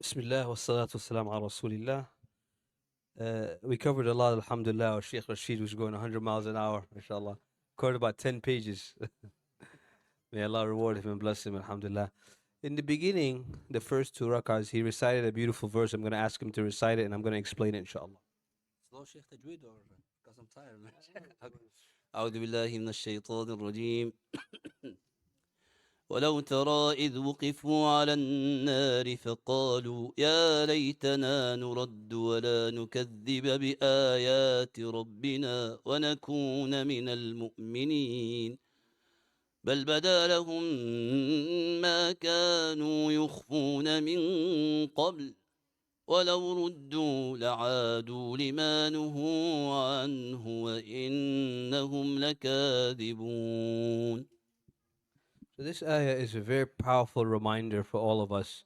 Bismillah wa salatu wassalam ala Rasulillah. We covered a lot, alhamdulillah. Our Shaykh Rashid was going 100 miles an hour, mashallah. Covered about 10 pages. May Allah reward him and bless him, alhamdulillah. In the beginning, the first two rak'ahs, he recited a beautiful verse. I'm going to ask him to recite it and I'm going to explain it, inshallah. Slow Shaykh tajweed or because I'm tired, man. أعوذ بالله من الشيطان الرجيم. ولو ترى إذ وقفوا على النار فقالوا يا ليتنا نرد ولا نكذب بآيات ربنا ونكون من المؤمنين بل بدا لهم ما كانوا يخفون من قبل ولو ردوا لعادوا لما نهوا عنه وإنهم لكاذبون. So this ayah is a very powerful reminder for all of us.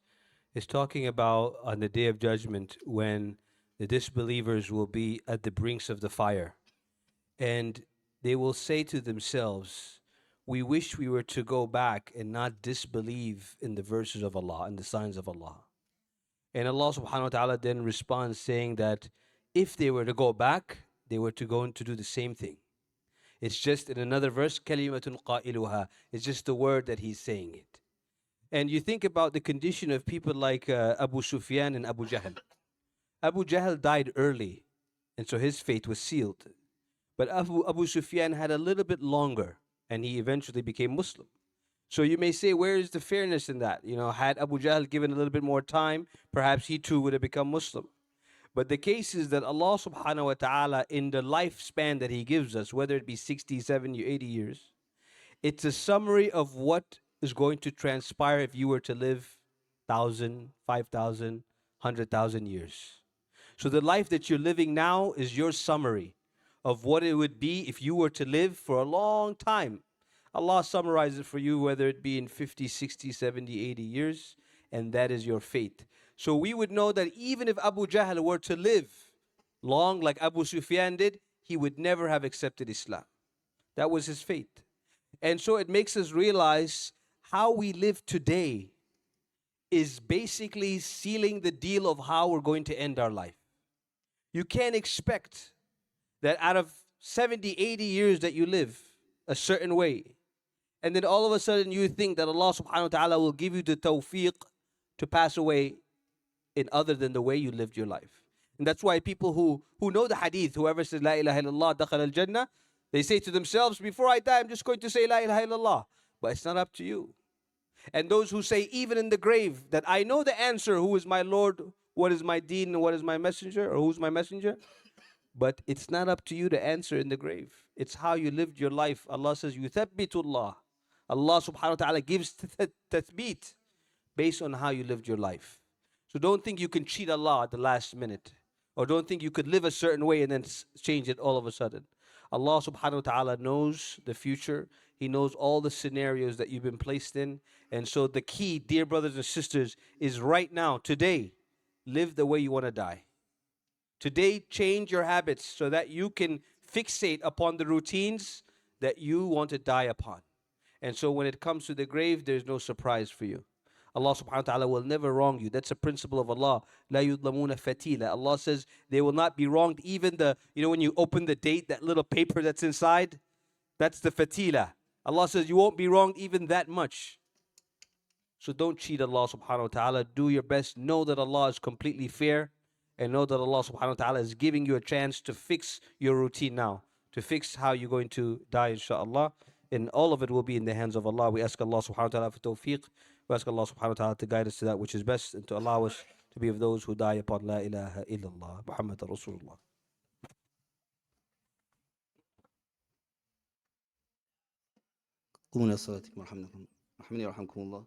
It's talking about on the day of judgment when the disbelievers will be at the brinks of the fire. And they will say to themselves, we wish we were to go back and not disbelieve in the verses of Allah and the signs of Allah. And Allah subhanahu wa ta'ala then responds saying that if they were to go back, they were to go to do the same thing. It's just in another verse, kalimatun qailuha. It's just the word that he's saying it. And you think about the condition of people like Abu Sufyan and Abu Jahl. Abu Jahl died early, and so his fate was sealed. But Abu Sufyan had a little bit longer, and he eventually became Muslim. So you may say, where is the fairness in that? You know, had Abu Jahl given a little bit more time, perhaps he too would have become Muslim. But the case is that Allah subhanahu wa ta'ala, in the lifespan that he gives us, whether it be 60, 70, 80 years, it's a summary of what is going to transpire if you were to live 1,000, 5,000, 100,000 years. So the life that you're living now is your summary of what it would be if you were to live for a long time. Allah summarizes it for you, whether it be in 50, 60, 70, 80 years, and that is your fate. So we would know that even if Abu Jahl were to live long like Abu Sufyan did, he would never have accepted Islam. That was his fate. And so it makes us realize how we live today is basically sealing the deal of how we're going to end our life. You can't expect that out of 70, 80 years that you live a certain way, and then all of a sudden you think that Allah subhanahu wa ta'ala will give you the tawfiq to pass away in other than the way you lived your life. And that's why people who know the hadith, whoever says La ilaha illallah dakhal al-jannah, they say to themselves, before I die, I'm just going to say La ilaha illallah. But it's not up to you. And those who say even in the grave that I know the answer, who is my Lord, what is my deen, and what is my messenger, or who's my messenger, but it's not up to you to answer in the grave. It's how you lived your life. Allah says, yuthabbitullah. Allah subhanahu wa ta'ala gives tathbit based on how you lived your life. So don't think you can cheat Allah at the last minute. Or don't think you could live a certain way and then change it all of a sudden. Allah subhanahu wa ta'ala knows the future. He knows all the scenarios that you've been placed in. And so the key, dear brothers and sisters, is right now, today, live the way you want to die. Today, change your habits so that you can fixate upon the routines that you want to die upon. And so when it comes to the grave, there's no surprise for you. Allah subhanahu wa ta'ala will never wrong you. That's a principle of Allah. La yudlamuna fatila. Allah says they will not be wronged. Even when you open the date, that little paper that's inside, that's the fatila. Allah says you won't be wronged even that much. So don't cheat Allah subhanahu wa ta'ala. Do your best. Know that Allah is completely fair. And know that Allah subhanahu wa ta'ala is giving you a chance to fix your routine now. To fix how you're going to die, inshaAllah. And all of it will be in the hands of Allah. We ask Allah subhanahu wa ta'ala for tawfiq. We ask Allah subhanahu wa ta'ala to guide us to that which is best and to allow us to be of those who die upon La ilaha illallah Muhammad Rasulullah. قوموا إلى صلاتكم. رحمني ورحمكم الله.